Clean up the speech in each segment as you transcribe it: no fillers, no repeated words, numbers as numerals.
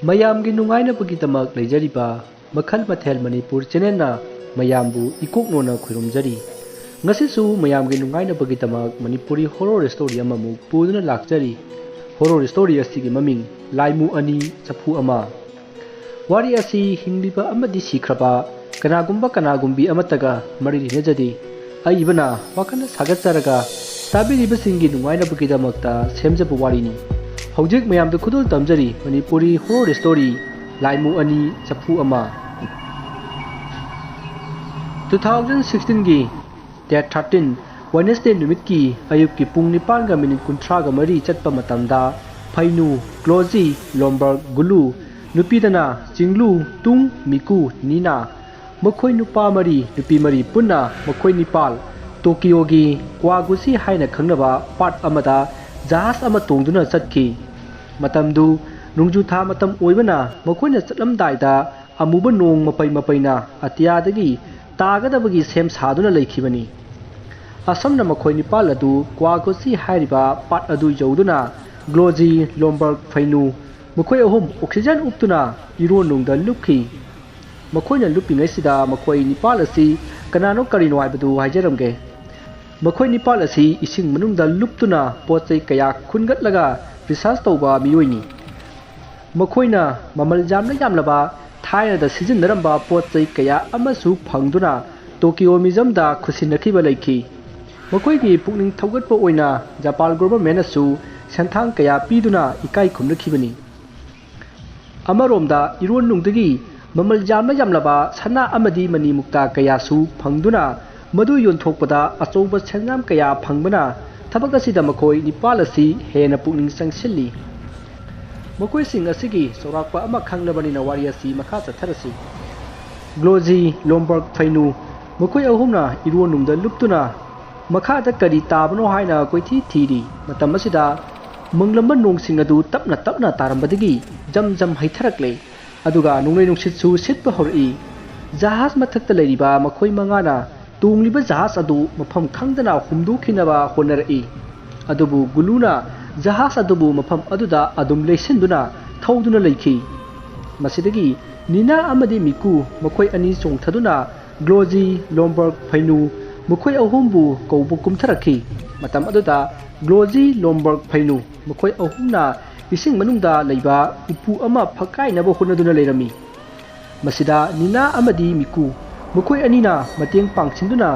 ꯃꯌꯥꯝꯒꯤ ꯅꯨꯡꯉꯥꯏꯅꯕꯒꯤꯗꯃꯛ ꯂꯩꯖꯔꯤꯕ ꯃꯈꯜ ꯃꯊꯦꯜ ꯃꯅꯤꯄꯨꯔ ꯆꯦꯅꯦꯜꯅ ꯃꯌꯥꯝꯕꯨ ꯏꯀꯣꯛꯅꯣꯅ ꯈꯨꯔꯨꯝꯖꯔꯤ꯫ ꯉꯁꯤꯁꯨ ꯃꯌꯥꯝꯒꯤ ꯅꯨꯡꯉꯥꯏꯅꯕꯒꯤꯗꯃꯛ ꯃꯅꯤꯄꯨꯔꯤ ꯍꯣꯔꯣꯔ ꯁ꯭ꯇꯣꯔꯤ ꯑꯃꯃꯨꯛ ꯄꯨꯗꯨꯅ ꯂꯥꯛꯆꯔꯤ꯫ ꯍꯣꯔꯣꯔ ꯁ꯭ꯇꯣꯔꯤ ꯑꯁꯤꯒꯤ ꯃꯃꯤꯡ ꯂꯥꯏꯃꯨ ꯑꯅꯤ ꯆꯐꯨ ꯑꯃ꯫ ꯋꯥꯔꯤ ꯑꯁꯤ ꯍꯤꯡꯂꯤꯕ ꯑꯃꯗꯤ ꯁꯤꯈ꯭ꯔꯕ ꯀꯅꯥꯒꯨꯝꯕꯤ ꯑꯃꯠꯇꯒ ꯃꯔꯤ ꯂꯩꯅꯖꯗꯦ꯫ ꯑꯏꯕꯅ ꯋꯥꯈꯜꯅ ꯁꯥꯒꯠꯆꯔꯒ ꯇꯥꯕꯤꯔꯤꯕꯁꯤꯡꯒꯤ ꯅꯨꯡꯉꯥꯏꯅꯕꯒꯤꯗꯃꯛꯇ ꯁꯦꯝꯖꯕ ꯋꯥꯔꯤꯅꯤ꯫ ꯍꯧꯖꯤꯛ ꯃꯌꯥꯝꯗ ꯈꯨꯗꯣꯜ ꯇꯝꯖꯔꯤ ꯃꯅꯤꯄꯨꯔꯤ ꯍꯣꯔꯣꯔ ꯁ꯭ꯇꯣꯔꯤ ꯂꯥꯏꯃꯨ ꯑꯅꯤ ꯆꯐꯨ ꯑꯃ꯫ 2016ꯒꯤ ꯗꯦꯠ 13 ꯋꯦꯗꯅꯦꯁꯗꯦ ꯅꯨꯃꯤꯠꯀꯤ ꯑꯌꯨꯛꯀꯤ ꯄꯨꯡ 9:30 ꯆꯠꯄ ꯃꯇꯝꯗ ꯐꯩꯅꯨ, ꯀ꯭ꯂꯣꯖꯤ, ꯂꯣꯝꯕꯔꯒ, ꯒꯨꯂꯨ, ꯅꯨꯄꯤꯗꯅ ꯆꯤꯡꯂꯨ, ꯇꯨꯡ, ꯃꯤꯀꯨ, ꯅꯤꯅꯥ, ꯃꯈꯣꯏ ꯅꯨꯄꯥ 3 ꯅꯨꯄꯤ 3 ꯄꯨꯟꯅ ꯃꯈꯣꯏ 9 ꯇꯣꯀꯤꯌꯣꯒꯤ ꯀ꯭ꯋꯥꯒꯨꯆꯤ ꯍꯥꯏꯅ ꯈꯪꯅꯕ ꯄꯥꯠ ꯑꯃꯗ ꯖꯍꯥꯖ ꯑꯃ ꯇꯣꯡꯗꯨꯅ ꯆꯠꯈꯤ꯫ ꯃꯇꯝꯗꯨ ꯅꯣꯡꯖꯨ ꯊꯥ ꯃꯇꯝ ꯑꯣꯏꯕꯅ ꯃꯈꯣꯏꯅ ꯆꯠꯂꯝꯗꯥꯏꯗ ꯑꯃꯨꯕ ꯅꯣꯡ ꯃꯄꯩꯅ ꯑꯇꯤꯌꯥꯗꯒꯤ ꯇꯥꯒꯗꯕꯒꯤ ꯁꯦꯝ ꯁꯥꯗꯨꯅ ꯂꯩꯈꯤꯕꯅꯤ꯫ ꯑꯁꯨꯝꯅ ꯃꯈꯣꯏ 9 ꯑꯗꯨ ꯀ꯭ꯋꯥꯒꯨꯆꯤ ꯍꯥꯏꯔꯤꯕ ꯄꯥꯠ ꯑꯗꯨ ꯌꯧꯗꯨꯅ ꯒ꯭ꯂꯣꯖꯤ, ꯂꯣꯝꯕꯔꯒ, ꯐꯩꯅꯨ ꯃꯈꯣꯏ 3 ꯑꯣꯛꯁꯤꯖꯦꯟ ꯎꯞꯇꯨꯅ ꯏꯔꯣꯟꯅꯨꯡꯗ ꯂꯨꯞꯈꯤ꯫ ꯃꯈꯣꯏꯅ ꯂꯨꯞꯄꯤꯉꯩꯁꯤꯗ ꯃꯈꯣꯏ 9 ꯑꯁꯤ ꯀꯅꯥꯅꯣ ꯀꯔꯤꯅꯣ ꯍꯥꯏꯕꯗꯨ ꯍꯥꯏꯖꯔꯝꯒꯦ꯫ ꯃꯈꯣꯏ 9 ꯑꯁꯤ ꯏꯁꯤꯡ ꯃꯅꯨꯡꯗ ꯂꯨꯞꯇꯨꯅ ꯄꯣꯠ ꯆꯩ ꯀꯌꯥ ꯈꯨꯟꯒꯠꯂꯒ ꯔꯤꯁꯔꯆ ꯇꯧꯕ ꯃꯤꯑꯣꯏꯅꯤ꯫ ꯃꯈꯣꯏꯅ ꯃꯃꯜ ꯌꯥꯝꯂꯕ ꯊꯥꯏꯅꯗ ꯁꯤꯖꯤꯟꯅꯔꯝꯕ ꯄꯣꯠ ꯆꯩ ꯀꯌꯥ ꯑꯃꯁꯨ ꯐꯪꯗꯨꯅ ꯇꯣꯀꯤꯌꯣ ꯃ꯭ꯌꯨꯖꯤꯌꯝꯗ ꯈꯨꯠꯁꯤꯟꯅꯈꯤꯕ ꯂꯩꯈꯤ꯫ ꯃꯈꯣꯏꯒꯤ ꯄꯨꯛꯅꯤꯡ ꯊꯧꯒꯠꯄ ꯑꯣꯏꯅ ꯖꯄꯥꯟ ꯒꯣꯚꯔꯟꯃꯦꯟꯠꯅꯁꯨ ꯁꯦꯟꯊꯥꯡ ꯀꯌꯥ ꯄꯤꯗꯨꯅ ꯏꯀꯥꯏ ꯈꯨꯝꯅꯈꯤꯕꯅꯤ꯫ ꯑꯃꯔꯣꯝꯗ ꯏꯔꯣꯟꯅꯨꯡꯗꯒꯤ ꯃꯃꯜ ꯌꯥꯝꯂꯕ ꯁꯅꯥ ꯑꯃꯗꯤ ꯃꯅꯤ ꯃꯨꯛꯇꯥ ꯀꯌꯥꯁꯨ ꯐꯪꯗꯨꯅ ꯃꯗꯨ ꯌꯣꯟꯊꯣꯛꯄꯗ ꯑꯆꯧꯕ ꯁꯦꯟꯌꯥꯝ ꯀꯌꯥ ꯐꯪꯕꯅ ꯊꯕꯛ ꯑꯁꯤꯗ ꯃꯈꯣꯏ 9 ꯑꯁꯤ ꯍꯦꯟꯅ ꯄꯨꯛꯅꯤꯡ ꯆꯪꯁꯤꯜꯂꯤ꯫ ꯃꯈꯣꯏꯁꯤꯡ ꯑꯁꯤꯒꯤ ꯆꯥꯎꯔꯥꯛꯄ ꯑꯃ ꯈꯪꯂꯕꯅꯤꯅ ꯋꯥꯔꯤ ꯑꯁꯤ ꯃꯈꯥ ꯆꯠꯊꯔꯁꯤ꯫ ꯒ꯭ꯂꯣꯖꯤ, ꯂꯣꯝꯕꯔꯒ, ꯐꯩꯅꯨ ꯃꯈꯣꯏ 3ꯅ ꯏꯔꯣꯟꯅꯨꯡꯗ ꯂꯨꯞꯇꯨꯅ ꯃꯈꯥꯗ ꯀꯔꯤ ꯇꯥꯕꯅꯣ ꯍꯥꯏꯅ ꯀꯣꯏꯊꯤ ꯊꯤꯔꯤ꯫ ꯃꯇꯝ ꯑꯁꯤꯗ ꯃꯪꯂꯝꯕ ꯅꯣꯡꯁꯤꯡ ꯑꯗꯨ ꯇꯞꯅ ꯇꯥꯔꯝꯕꯗꯒꯤ ꯖꯝ ꯍꯩꯊꯔꯛꯂꯦ꯫ ꯑꯗꯨꯒ ꯅꯣꯡꯂꯩ ꯅꯨꯡꯁꯤꯠꯁꯨ ꯁꯤꯠꯄ ꯍꯧꯔꯛꯏ꯫ ꯖꯍꯥꯖ ꯃꯊꯛꯇ ꯂꯩꯔꯤꯕ ꯃꯈꯣꯏ 5ꯅ ꯇꯣꯡꯂꯤꯕ ꯖꯍꯥꯖ ꯑꯗꯨ ꯃꯐꯝ ꯈꯪꯗꯅ ꯍꯨꯝꯗꯣꯛꯈꯤꯅꯕ ꯍꯣꯠꯅꯔꯛꯏ꯫ ꯑꯗꯨꯕꯨ ꯒꯨꯂꯨꯅ ꯖꯍꯥꯖ ꯑꯗꯨꯕꯨ ꯃꯐꯝ ꯑꯗꯨꯗ ꯑꯗꯨꯝ ꯂꯩꯁꯤꯟꯗꯨꯅ ꯊꯧꯗꯨꯅ ꯂꯩꯈꯤ꯫ ꯃꯁꯤꯗꯒꯤ ꯅꯤꯅꯥ ꯑꯃꯗꯤ ꯃꯤꯀꯨ ꯃꯈꯣꯏ 2 ꯆꯣꯡꯊꯗꯨꯅ ꯒ꯭ꯂꯣꯖꯤ, ꯂꯣꯝꯕꯔꯒ, ꯐꯩꯅꯨ ꯃꯈꯣꯏ 3ꯕꯨ ꯀꯧꯕ ꯀꯨꯝꯊꯔꯛꯈꯤ꯫ ꯃꯇꯝ ꯑꯗꯨꯗ ꯒ꯭ꯂꯣꯖꯤ, ꯂꯣꯝꯕꯔꯒ, ꯐꯩꯅꯨ ꯃꯈꯣꯏ 3ꯅ ꯏꯁꯤꯡ ꯃꯅꯨꯡꯗ ꯂꯩꯕ ꯎꯄꯨ ꯑꯃ ꯐꯛꯀꯥꯏꯅꯕ ꯍꯣꯠꯅꯗꯨꯅ ꯂꯩꯔꯝꯃꯤ꯫ ꯃꯁꯤꯗ ꯅꯤꯅꯥ ꯑꯃꯗꯤ ꯃꯤꯀꯨ ꯃꯈꯣꯏ 2ꯅ ꯃꯇꯦꯡ ꯄꯥꯡꯁꯤꯟꯗꯨꯅ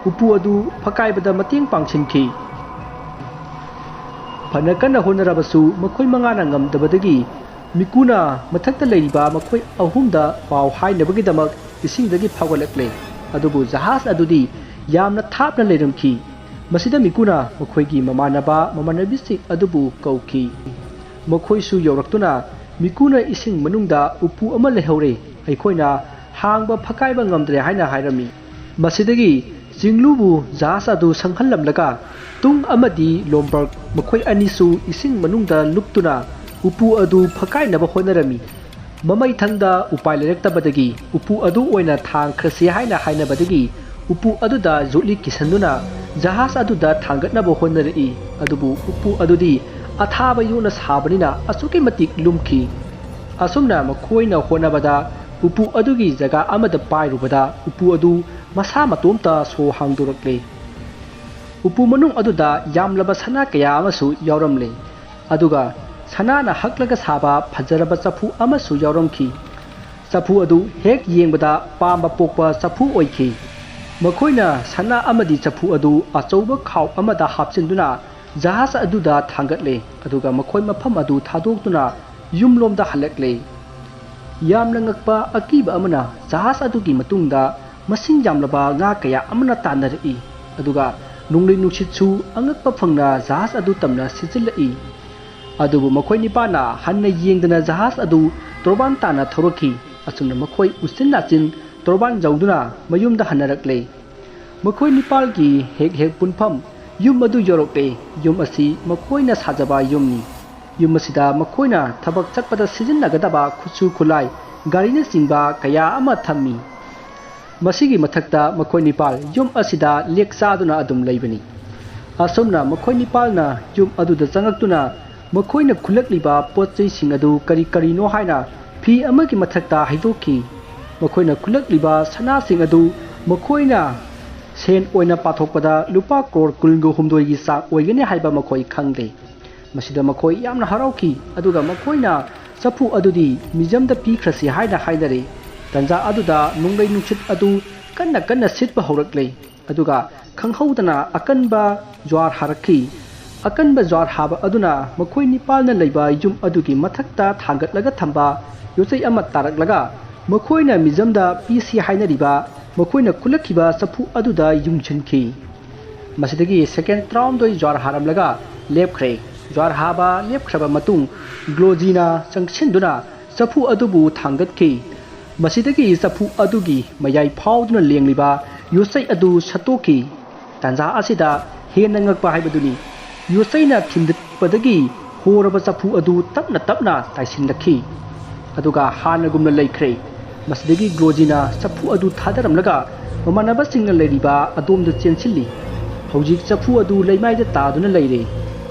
ꯎꯄꯨ ꯑꯗꯨ ꯐꯛꯀꯥꯏꯕꯗ ꯃꯇꯦꯡ ꯄꯥꯡꯁꯤꯟꯈꯤ꯫ ꯐꯅ ꯀꯟꯅ ꯍꯣꯠꯅꯔꯕꯁꯨ ꯃꯈꯣꯏ 5ꯅ ꯉꯝꯗꯕꯗꯒꯤ ꯃꯤꯀꯨꯅ ꯃꯊꯛꯇ ꯂꯩꯔꯤꯕ ꯃꯈꯣꯏ 3ꯗ ꯄꯥꯎ ꯍꯥꯏꯅꯕꯒꯤꯗꯃꯛ ꯏꯁꯤꯡꯗꯒꯤ ꯐꯥꯎꯒꯠꯂꯛꯂꯦ꯫ ꯑꯗꯨꯕꯨ ꯖꯍꯥꯖ ꯑꯗꯨꯗꯤ ꯌꯥꯝꯅ ꯊꯥꯞꯅ ꯂꯩꯔꯝꯈꯤ꯫ ꯃꯁꯤꯗ ꯃꯤꯀꯨꯅ ꯃꯈꯣꯏꯒꯤ ꯃꯃꯥꯟꯅꯕꯤꯁꯤꯡ ꯑꯗꯨꯕꯨ ꯀꯧꯈꯤ꯫ ꯃꯈꯣꯏꯁꯨ ꯌꯧꯔꯛꯇꯨꯅ ꯃꯤꯀꯨꯅ ꯏꯁꯤꯡ ꯃꯅꯨꯡꯗ ꯎꯄꯨ ꯑꯃ ꯂꯩꯍꯧꯔꯦ, ꯑꯩꯈꯣꯏꯅ ꯍꯥꯡꯕ ꯐꯛꯀꯥꯏꯕ ꯉꯝꯗ꯭ꯔꯦ ꯍꯥꯏꯅ ꯍꯥꯏꯔꯝꯃꯤ꯫ ꯃꯁꯤꯗꯒꯤ ꯆꯤꯡꯂꯨꯕꯨ ꯖꯍꯥꯖ ꯑꯗꯨ ꯁꯪꯍꯜꯂꯝꯂꯒ ꯇꯨꯡ ꯑꯃꯗꯤ ꯂꯣꯝꯕꯔꯒ ꯃꯈꯣꯏ 2ꯁꯨ ꯏꯁꯤꯡ ꯃꯅꯨꯡꯗ ꯂꯨꯞꯇꯨꯅ ꯎꯄꯨ ꯑꯗꯨ ꯐꯛꯀꯥꯏꯅꯕ ꯍꯣꯠꯅꯔꯝꯃꯤ꯫ ꯃꯃꯩꯊꯪꯗ ꯎꯄꯥꯏ ꯂꯩꯔꯛꯇꯕꯗꯒꯤ ꯎꯄꯨ ꯑꯗꯨ ꯑꯣꯏꯅ ꯊꯥꯡꯈ꯭ꯔꯁꯤ ꯍꯥꯏꯅ ꯍꯥꯏꯅꯕꯗꯒꯤ ꯎꯄꯨ ꯑꯗꯨꯗ ꯌꯣꯠꯂꯤ ꯀꯤꯁꯟꯗꯨꯅ ꯖꯍꯥꯖ ꯑꯗꯨꯗ ꯊꯥꯡꯒꯠꯅꯕ ꯍꯣꯠꯅꯔꯛꯏ꯫ ꯑꯗꯨꯕꯨ ꯎꯄꯨ ꯑꯗꯨꯗꯤ ꯑꯊꯥꯕ ꯌꯣꯠꯅ ꯁꯥꯕꯅꯤꯅ ꯑꯁꯨꯛꯀꯤ ꯃꯇꯤꯛ ꯂꯨꯝꯈꯤ꯫ ꯑꯁꯨꯝꯅ ꯃꯈꯣꯏꯅ ꯍꯣꯠꯅꯕꯗ ꯎꯄꯨ ꯑꯗꯨꯒꯤ ꯖꯒꯥ ꯑꯃꯗ ꯄꯥꯏꯔꯨꯕꯗ ꯎꯄꯨ ꯑꯗꯨ ꯃꯁꯥ ꯃꯇꯣꯝꯇ ꯁꯣ ꯍꯥꯡꯗꯣꯔꯛꯂꯦ꯫ ꯎꯄꯨ ꯃꯅꯨꯡ ꯑꯗꯨꯗ ꯌꯥꯝꯂꯕ ꯁꯅꯥ ꯀꯌꯥ ꯑꯃꯁꯨ ꯌꯥꯎꯔꯝꯂꯦ꯫ ꯑꯗꯨꯒ ꯁꯅꯥꯅ ꯍꯛꯂꯒ ꯁꯥꯕ ꯐꯖꯔꯕ ꯆꯐꯨ ꯑꯃꯁꯨ ꯌꯥꯎꯔꯝꯈꯤ꯫ ꯆꯐꯨ ꯑꯗꯨ ꯍꯦꯛ ꯌꯦꯡꯕꯗ ꯄꯥꯝꯕ ꯄꯣꯛꯄ ꯆꯐꯨ ꯑꯣꯏꯈꯤ꯫ ꯃꯈꯣꯏꯅ ꯁꯅꯥ ꯑꯃꯗꯤ ꯆꯐꯨ ꯑꯗꯨ ꯑꯆꯧꯕ ꯈꯥꯎ ꯑꯃꯗ ꯍꯥꯞꯆꯤꯟꯗꯨꯅ ꯖꯍꯥꯖ ꯑꯗꯨꯗ ꯊꯥꯡꯒꯠꯂꯦ꯫ ꯑꯗꯨꯒ ꯃꯈꯣꯏ ꯃꯐꯝ ꯑꯗꯨ ꯊꯥꯗꯣꯛꯇꯨꯅ ꯌꯨꯝꯂꯣꯝꯗ ꯍꯜꯂꯛꯂꯦ꯫ ꯌꯥꯝꯅ ꯉꯛꯄ ꯑꯀꯤꯕ ꯑꯃꯅ ꯖꯍꯥꯖ ꯑꯗꯨꯒꯤ ꯃꯇꯨꯡꯗ ꯃꯁꯤꯡ ꯌꯥꯝꯂꯕ ꯉꯥꯀꯌా ꯑꯃꯅ ꯇꯥꯟꯅꯔꯛꯏ꯫ ꯑꯗꯨꯒ ꯅꯣꯡꯂꯩ ꯅꯨꯡꯁꯤꯠꯁꯨ ꯑꯉꯛꯄ ꯐꯪꯅ ꯖꯍꯥꯖ ꯑꯗꯨ ꯇꯝꯅ ꯁꯤꯠꯆꯤꯜꯂꯛꯏ꯫ ꯑꯗꯨꯕꯨ ꯃꯈꯣꯏ 9ꯅ ꯍꯟꯅ ꯌꯦꯡꯗꯅ ꯖꯍꯥꯖ ꯑꯗꯨ ꯇꯣꯔꯕꯥꯟ ꯇꯥꯟꯅ ꯊꯧꯔꯛꯈꯤ꯫ ꯑꯁꯨꯝꯅ ꯃꯈꯣꯏ ꯎꯆꯤꯟ ꯅꯥꯆꯤꯟ ꯇꯣꯔꯕꯥꯟ ꯌꯧꯗꯨꯅ ꯃꯌꯨꯝꯗ ꯍꯟꯅꯔꯛꯂꯦ꯫ ꯃꯈꯣꯏ 9ꯒꯤ ꯍꯦꯛ ꯄꯨꯟꯐꯝ ꯌꯨꯝ ꯑꯗꯨ ꯌꯧꯔꯛꯂꯦ꯫ ꯌꯨꯝ ꯑꯁꯤ ꯃꯈꯣꯏꯅ ꯁꯥꯖꯕ ꯌꯨꯝꯅꯤ꯫ ꯌꯨꯝ ꯑꯁꯤꯗ ꯃꯈꯣꯏꯅ ꯊꯕꯛ ꯆꯠꯄꯗ ꯁꯤꯖꯤꯟꯅꯒꯗꯕ ꯈꯨꯠꯁꯨ ꯈꯨꯠꯂꯥꯏ ꯒꯥꯔꯤꯅꯆꯤꯡꯕ ꯀꯌꯥ ꯑꯃ ꯊꯝꯃꯤ꯫ ꯃꯁꯤꯒꯤ ꯃꯊꯛꯇ ꯃꯈꯣꯏ 9 ꯌꯨꯝ ꯑꯁꯤꯗ ꯂꯦꯛ ꯆꯥꯗꯨꯅ ꯑꯗꯨꯝ ꯂꯩꯕꯅꯤ꯫ ꯑꯁꯨꯝꯅ ꯃꯈꯣꯏ 9ꯅ ꯌꯨꯝ ꯑꯗꯨꯗ ꯆꯪꯉꯛꯇꯨꯅ ꯃꯈꯣꯏꯅ ꯈꯨꯜꯂꯛꯂꯤꯕ ꯄꯣꯠꯆꯩꯁꯤꯡ ꯑꯗꯨ ꯀꯔꯤ ꯀꯔꯤꯅꯣ ꯍꯥꯏꯅ ꯐꯤ ꯑꯃꯒꯤ ꯃꯊꯛꯇ ꯍꯩꯗꯣꯛꯈꯤ꯫ ꯃꯈꯣꯏꯅ ꯈꯨꯜꯂꯛꯂꯤꯕ ꯁꯅꯥꯁꯤꯡ ꯑꯗꯨ ꯃꯈꯣꯏꯅ ꯁꯦꯟ ꯑꯣꯏꯅ ꯄꯥꯊꯣꯛꯄꯗ ꯂꯨꯄꯥ ꯀ꯭ꯔꯣꯔ 19ꯒꯤ ꯆꯥꯡ ꯑꯣꯏꯒꯅꯤ ꯍꯥꯏꯕ ꯃꯈꯣꯏ ꯈꯪꯂꯦ꯫ ꯃꯁꯤꯗ ꯃꯈꯣꯏ ꯌꯥꯝꯅ ꯍꯔꯥꯎꯈꯤ ꯑꯗꯨꯒ ꯃꯈꯣꯏꯅ ꯆꯐꯨ ꯑꯗꯨꯗꯤ ꯃꯤꯖꯝꯗ ꯄꯤꯈ꯭ꯔꯁꯤ ꯍꯥꯏꯅ ꯍꯥꯏꯅꯔꯦ꯫ ꯇꯟꯖꯥ ꯑꯗꯨꯗ ꯅꯣꯡꯂꯩ ꯅꯨꯡꯁꯤꯠ ꯑꯗꯨ ꯀꯟꯅ ꯁꯤꯠꯄ ꯍꯧꯔꯛꯂꯦ ꯑꯗꯨꯒ ꯈꯪꯍꯧꯗꯅ ꯑꯀꯟꯕ ꯖ꯭ꯋꯥꯔ ꯍꯥꯔꯛꯈꯤ꯫ ꯑꯀꯟꯕ ꯖ꯭ꯋꯥꯔ ꯍꯥꯕ ꯑꯗꯨꯅ ꯃꯈꯣꯏ ꯅꯤꯄꯥꯜꯅ ꯂꯩꯕ ꯌꯨꯝ ꯑꯗꯨꯒꯤ ꯃꯊꯛꯇ ꯊꯥꯡꯒꯠꯂꯒ ꯊꯝꯕ ꯌꯣꯠꯆꯩ ꯑꯃ ꯇꯥꯔꯛꯂꯒ ꯃꯈꯣꯏꯅ ꯃꯤꯖꯝꯗ ꯄꯤꯁꯤ ꯍꯥꯏꯅꯔꯤꯕ ꯃꯈꯣꯏꯅ ꯈꯨꯜꯂꯛꯈꯤꯕ ꯆꯐꯨ ꯑꯗꯨꯗ ꯌꯨꯡꯁꯤꯟꯈꯤ꯫ ꯃꯁꯤꯗꯒꯤ ꯁꯦꯀꯦꯟ 19 ꯖ꯭ꯋꯥꯔ ꯍꯥꯔꯝꯂꯒ ꯂꯦꯞꯈ꯭ꯔꯦ꯫ ꯖ꯭ꯋꯥꯔ ꯍꯥꯕ ꯂꯦꯞꯈ꯭ꯔꯕ ꯃꯇꯨꯡ ꯒ꯭ꯂꯣꯖꯤꯅ ꯆꯪꯁꯤꯟꯗꯨꯅ ꯆꯐꯨ ꯑꯗꯨꯕꯨ ꯊꯥꯡꯒꯠꯈꯤ꯫ ꯃꯁꯤꯗꯒꯤ ꯆꯐꯨ ꯑꯗꯨꯒꯤ ꯃꯌꯥꯏ ꯐꯥꯎꯗꯨꯅ ꯂꯦꯡꯂꯤꯕ ꯌꯣꯠꯆꯩ ꯑꯗꯨ ꯁꯠꯇꯣꯛꯈꯤ꯫ ꯇꯥꯟꯖꯥ ꯑꯁꯤꯗ ꯍꯦꯟꯅ ꯉꯛꯄ ꯍꯥꯏꯕꯗꯨꯅꯤ ꯌꯣꯠꯆꯩꯅ ꯊꯤꯟꯗꯠꯄꯗꯒꯤ ꯍꯣꯔꯕ ꯆꯐꯨ ꯑꯗꯨ ꯇꯞꯅ ꯇꯥꯏꯁꯤꯜꯂꯛꯈꯤ ꯑꯗꯨꯒ ꯍꯥꯟꯅꯒꯨꯝꯅ ꯂꯩꯈ꯭ꯔꯦ꯫ ꯃꯁꯤꯗꯒꯤ ꯒ꯭ꯂꯣꯖꯤꯅ ꯆꯐꯨ ꯑꯗꯨ ꯊꯥꯗꯔꯝꯂꯒ ꯃꯃꯥꯟꯅꯕꯁꯤꯡꯅ ꯂꯩꯔꯤꯕ ꯑꯗꯣꯝꯗ ꯆꯦꯟꯁꯤꯜꯂꯤ꯫ ꯍꯧꯖꯤꯛ ꯆꯐꯨ ꯑꯗꯨ ꯂꯩꯃꯥꯏꯗ ꯇꯥꯗꯨꯅ ꯂꯩꯔꯦ꯫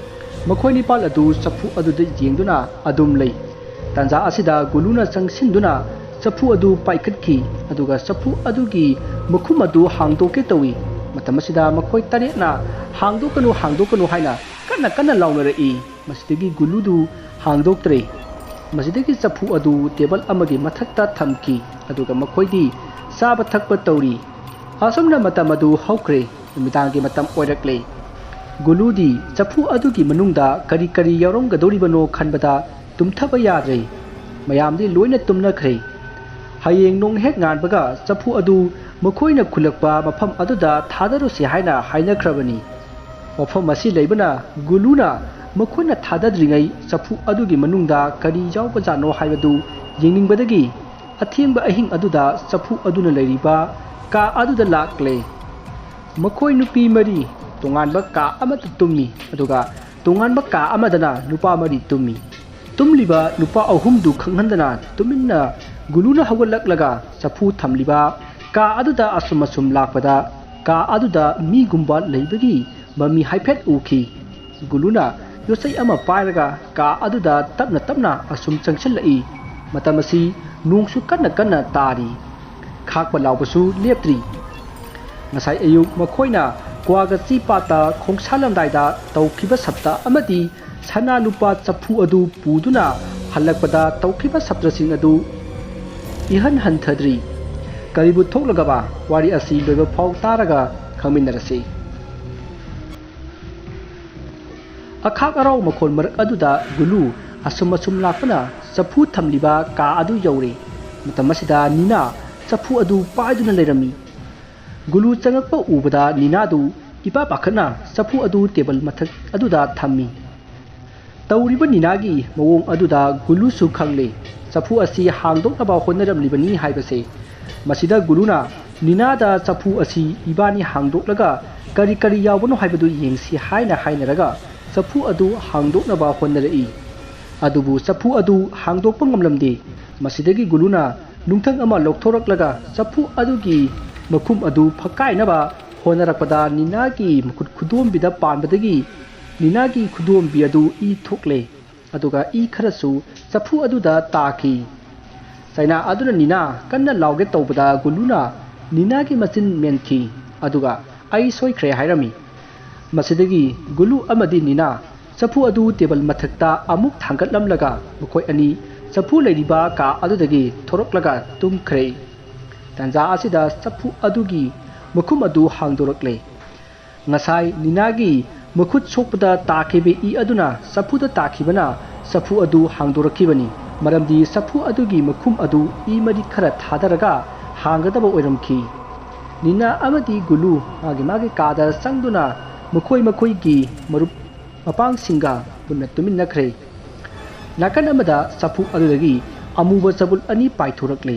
ꯃꯈꯣꯏ ꯅꯤꯄꯥꯜ ꯑꯗꯨ ꯆꯐꯨ ꯑꯗꯨꯗ ꯌꯦꯡꯗꯨꯅ ꯑꯗꯨꯝ ꯂꯩ꯫ ꯇꯥꯟꯖꯥ ꯑꯁꯤꯗ ꯒꯨꯂꯨꯅ ꯆꯪꯁꯤꯟꯗꯨꯅ ꯆꯐꯨ ꯑꯗꯨ ꯄꯥꯏꯈꯠꯈꯤ ꯑꯗꯨꯒ ꯆꯐꯨ ꯑꯗꯨꯒꯤ ꯃꯈꯨꯝ ꯑꯗꯨ ꯍꯥꯡꯗꯣꯛꯀꯦ ꯇꯧꯏ꯫ ꯃꯇꯝ ꯑꯁꯤꯗ ꯃꯈꯣꯏ 8ꯅ ꯍꯥꯡꯗꯣꯛꯀꯅꯨ ꯍꯥꯏꯅ ꯀꯟꯅ ꯂꯥꯎꯅꯔꯛꯏ꯫ ꯃꯁꯤꯗꯒꯤ ꯒꯨꯂꯨꯗꯨ ꯍꯥꯡꯗꯣꯛꯇ꯭ꯔꯦ꯫ ꯃꯁꯤꯗꯒꯤ ꯆꯐꯨ ꯑꯗꯨ ꯇꯦꯕꯜ ꯑꯃꯒꯤ ꯃꯊꯛꯇ ꯊꯝꯈꯤ ꯑꯗꯨꯒ ꯃꯈꯣꯏꯗꯤ ꯆꯥꯕ ꯊꯛꯄ ꯇꯧꯔꯤ꯫ ꯑꯁꯨꯝꯅ ꯃꯇꯝ ꯑꯗꯨ ꯍꯧꯈ꯭ꯔꯦ꯫ ꯅꯨꯃꯤꯗꯥꯡꯒꯤ ꯃꯇꯝ ꯑꯣꯏꯔꯛꯂꯦ꯫ ꯒꯨꯂꯨꯗꯤ ꯆꯐꯨ ꯑꯗꯨꯒꯤ ꯃꯅꯨꯡꯗ ꯀꯔꯤ ꯌꯥꯎꯔꯝꯒꯗꯧꯔꯤꯕꯅꯣ ꯈꯟꯕꯗ ꯇꯨꯝꯊꯕ ꯌꯥꯗ꯭ꯔꯦ꯫ ꯃꯌꯥꯝꯗꯤ ꯂꯣꯏꯅ ꯇꯨꯝꯅꯈ꯭ꯔꯦ꯫ ꯍꯌꯦꯡ ꯅꯣꯡ ꯍꯦꯛ ꯉꯥꯟꯕꯒ ꯆꯐꯨ ꯑꯗꯨ ꯃꯈꯣꯏꯅ ꯈꯨꯜꯂꯛꯄ ꯃꯐꯝ ꯑꯗꯨꯗ ꯊꯥꯗꯔꯨꯁꯤ ꯍꯥꯏꯅ ꯍꯥꯏꯅꯈ꯭ꯔꯕꯅꯤ꯫ ꯋꯥꯐꯝ ꯑꯁꯤ ꯂꯩꯕꯅ ꯒꯨꯂꯨꯅ ꯃꯈꯣꯏꯅ ꯊꯥꯗꯗ꯭ꯔꯤꯉꯩ ꯆꯐꯨ ꯑꯗꯨꯒꯤ ꯃꯅꯨꯡꯗ ꯀꯔꯤ ꯌꯥꯎꯕꯖꯥꯠꯅꯣ ꯍꯥꯏꯕꯗꯨ ꯌꯦꯡꯅꯤꯡꯕꯗꯒꯤ ꯑꯊꯦꯡꯕ ꯑꯍꯤꯡ ꯑꯗꯨꯗ ꯆꯐꯨ ꯑꯗꯨꯅ ꯂꯩꯔꯤꯕ ꯀꯥ ꯑꯗꯨꯗ ꯂꯥꯛꯂꯦ꯫ ꯃꯈꯣꯏ ꯅꯨꯄꯤ 4 ꯇꯣꯉꯥꯟꯕ ꯀꯥ ꯑꯃꯗ ꯇꯨꯝꯃꯤ ꯑꯗꯨꯒ ꯇꯣꯉꯥꯟꯕ ꯀꯥ ꯑꯃꯗꯅ ꯅꯨꯄꯥ 4 ꯇꯨꯝꯃꯤ꯫ ꯇꯨꯝꯂꯤꯕ ꯅꯨꯄꯥ 3ꯗꯨ ꯈꯪꯍꯟꯗꯅ ꯇꯨꯃꯤꯟꯅ ꯒꯨꯂꯨꯅ ꯍꯧꯒꯠꯂꯛꯂꯒ ꯆꯐꯨ ꯊꯝꯂꯤꯕ ꯀꯥ ꯑꯗꯨꯗ ꯑꯁꯨꯝ ꯂꯥꯛꯄꯗ ꯀꯥ ꯑꯗꯨꯗ ꯃꯤꯒꯨꯝꯕ ꯂꯩꯕꯒꯤ ꯃꯃꯤ ꯍꯥꯏꯐꯦꯠ ꯎꯈꯤ꯫ ꯒꯨꯂꯨꯅ ꯌꯣꯠꯆꯩ ꯑꯃ ꯄꯥꯏꯔꯒ ꯀꯥ ꯑꯗꯨꯗ ꯇꯞꯅ ꯑꯁꯨꯝ ꯆꯪꯁꯤꯜꯂꯛꯏ꯫ ꯃꯇꯝ ꯑꯁꯤ ꯅꯣꯡꯁꯨ ꯀꯟꯅ ꯇꯥꯔꯤ꯫ ꯈꯥꯛꯄ ꯂꯥꯎꯕꯁꯨ ꯂꯦꯞꯇ꯭ꯔꯤ꯫ ꯉꯁꯥꯏ ꯑꯌꯨꯛ ꯃꯈꯣꯏꯅ ꯀ꯭ꯋꯥꯒꯆꯤ ꯄꯥꯠꯇ ꯈꯣꯡꯁꯥꯜꯂꯝꯗꯥꯏꯗ ꯇꯧꯈꯤꯕ ꯁꯞꯇ ꯑꯃꯗꯤ ꯁꯅꯥ ꯂꯨꯄꯥ ꯆꯐꯨ ꯑꯗꯨ ꯄꯨꯗꯨꯅ ꯍꯜꯂꯛꯄꯗ ꯇꯧꯈꯤꯕ ꯁꯞꯇ꯭ꯔꯁꯤꯡ ꯑꯗꯨ ꯏꯍꯟ ꯍꯟꯊꯗ꯭ꯔꯤ꯫ ꯀꯔꯤꯕꯨ ꯊꯣꯛꯂꯒꯕ ꯋꯥꯔꯤ ꯑꯁꯤ ꯂꯣꯏꯕ ꯐꯥꯎ ꯇꯥꯔꯒ ꯈꯪꯃꯤꯟꯅꯔꯁꯤ꯫ ꯑꯈꯥꯛ ꯑꯔꯥꯎ ꯃꯈꯣꯜ ꯃꯔꯛ ꯑꯗꯨꯗ ꯒꯨꯂꯨ ꯑꯁꯨꯝ ꯂꯥꯛꯄꯅ ꯆꯐꯨ ꯊꯝꯂꯤꯕ ꯀꯥ ꯑꯗꯨ ꯌꯧꯔꯦ꯫ ꯃꯇꯝ ꯑꯁꯤꯗ ꯅꯤꯅꯥ ꯆꯐꯨ ꯑꯗꯨ ꯄꯥꯏꯗꯨꯅ ꯂꯩꯔꯝꯃꯤ꯫ ꯒꯨꯂꯨ ꯆꯪꯉꯛꯄ ꯎꯕꯗ ꯅꯤꯅꯥꯗꯨ ꯏꯄꯥ ꯄꯥꯈꯠꯅ ꯆꯐꯨ ꯑꯗꯨ ꯇꯦꯕꯜ ꯃꯊꯛ ꯑꯗꯨꯗ ꯊꯝꯃꯤ꯫ ꯇꯧꯔꯤꯕ ꯅꯤꯅꯥꯒꯤ ꯃꯑꯣꯡ ꯑꯗꯨꯗ ꯒꯨꯂꯨꯁꯨ ꯈꯪꯂꯦ ꯆꯐꯨ ꯑꯁꯤ ꯍꯥꯡꯗꯣꯛꯅꯕ ꯍꯣꯠꯅꯔꯝꯂꯤꯕꯅꯤ ꯍꯥꯏꯕꯁꯦ꯫ ꯃꯁꯤꯗ ꯒꯨꯂꯨꯅ ꯅꯤꯅꯥꯗ ꯆꯐꯨ ꯑꯁꯤ ꯏꯕꯥꯅꯤ ꯍꯥꯡꯗꯣꯛꯂꯒ ꯀꯔꯤ ꯌꯥꯎꯕꯅꯣ ꯍꯥꯏꯕꯗꯨ ꯌꯦꯡꯁꯤ ꯍꯥꯏꯅꯔꯒ ꯆꯐꯨ ꯑꯗꯨ ꯍꯥꯡꯗꯣꯛꯅꯕ ꯍꯣꯠꯅꯔꯛꯏ꯫ ꯑꯗꯨꯕꯨ ꯆꯐꯨ ꯑꯗꯨ ꯍꯥꯡꯗꯣꯛꯄ ꯉꯝꯂꯝꯗꯦ꯫ ꯃꯁꯤꯗꯒꯤ ꯒꯨꯂꯨꯅ ꯅꯨꯡꯊꯪ ꯑꯃ ꯂꯧꯊꯣꯔꯛꯂꯒ ꯆꯐꯨ ꯑꯗꯨꯒꯤ ꯃꯈꯨꯝ ꯑꯗꯨ ꯐꯛꯀꯥꯏꯅꯕ ꯍꯣꯠꯅꯔꯛꯄꯗ ꯅꯤꯅꯥꯒꯤ ꯃꯈꯨꯠ ꯈꯨꯗꯣꯝꯕꯤꯗ ꯄꯥꯟꯕꯗꯒꯤ ꯅꯤꯅꯥꯒꯤ ꯈꯨꯗꯣꯝꯕꯤ ꯑꯗꯨ ꯏ ꯊꯣꯛꯂꯦ ꯑꯗꯨꯒ ꯏ ꯈꯔꯁꯨ ꯆꯐꯨ ꯑꯗꯨꯗ ꯇꯥꯈꯤ꯫ ꯆꯩꯅꯥ ꯑꯗꯨꯅ ꯅꯤꯅꯥ ꯀꯟꯅ ꯂꯥꯎꯒꯦ ꯇꯧꯕꯗ ꯒꯨꯂꯨꯅ ꯅꯤꯅꯥꯒꯤ ꯃꯆꯤꯟ ꯃꯦꯟꯈꯤ ꯑꯗꯨꯒ ꯑꯩ ꯁꯣꯏꯈ꯭ꯔꯦ ꯍꯥꯏꯔꯝꯃꯤ꯫ ꯃꯁꯤꯗꯒꯤ ꯒꯨꯂꯨ ꯑꯃꯗꯤ ꯅꯤꯅꯥ ꯆꯐꯨ ꯑꯗꯨ ꯇꯦꯕꯜ ꯃꯊꯛꯇ ꯑꯃꯨꯛ ꯊꯥꯡꯒꯠꯂꯝꯂꯒ ꯃꯈꯣꯏ ꯑꯅꯤ ꯆꯐꯨ ꯂꯩꯔꯤꯕ ꯀꯥ ꯑꯗꯨꯗꯒꯤ ꯊꯣꯔꯛꯂꯒ ꯇꯨꯝꯈ꯭ꯔꯦ꯫ ꯇꯥꯟꯖꯥ ꯑꯁꯤꯗ ꯆꯐꯨ ꯑꯗꯨꯒꯤ ꯃꯈꯨꯝ ꯑꯗꯨ ꯍꯥꯡꯗꯣꯔꯛꯂꯦ꯫ ꯉꯁꯥꯏ ꯅꯤꯅꯥꯒꯤ ꯃꯈꯨꯠ ꯁꯣꯛꯄꯗ ꯇꯥꯈꯤꯕ ꯏ ꯑꯗꯨꯅ ꯆꯐꯨꯗ ꯇꯥꯈꯤꯕꯅ ꯆꯐꯨ ꯑꯗꯨ ꯍꯥꯡꯗꯣꯔꯛꯈꯤꯕꯅꯤ꯫ ꯃꯔꯝꯗꯤ ꯆꯐꯨ ꯑꯗꯨꯒꯤ ꯃꯈꯨꯝ ꯑꯗු ꯏ ꯃꯔꯤ ꯈꯔ ꯊꯥꯗꯔꯒ ꯍꯥꯡꯒꯗꯕ ꯑꯣꯏꯔꯝꯈꯤ꯫ ꯅꯤꯅꯥ ꯑꯃꯗꯤ ꯒꯨꯂꯨ ꯃꯥꯒꯤ ꯀꯥꯗ ꯆꯪꯗꯨꯅ ꯃꯈꯣꯏꯒꯤ ꯃꯔꯨꯞ ꯃꯄꯥꯡꯁꯤꯡꯒ ꯄꯨꯟꯅ ꯇꯨꯃꯤꯟꯅꯈ꯭ꯔꯦ꯫ ꯅꯥꯀꯟ ꯑꯃꯗ ꯆꯐꯨ ꯑꯗꯨꯗꯒꯤ ꯑꯃꯨꯕ ꯆꯕꯨꯜ 2 ꯄꯥꯏꯊꯣꯔꯛꯂꯦ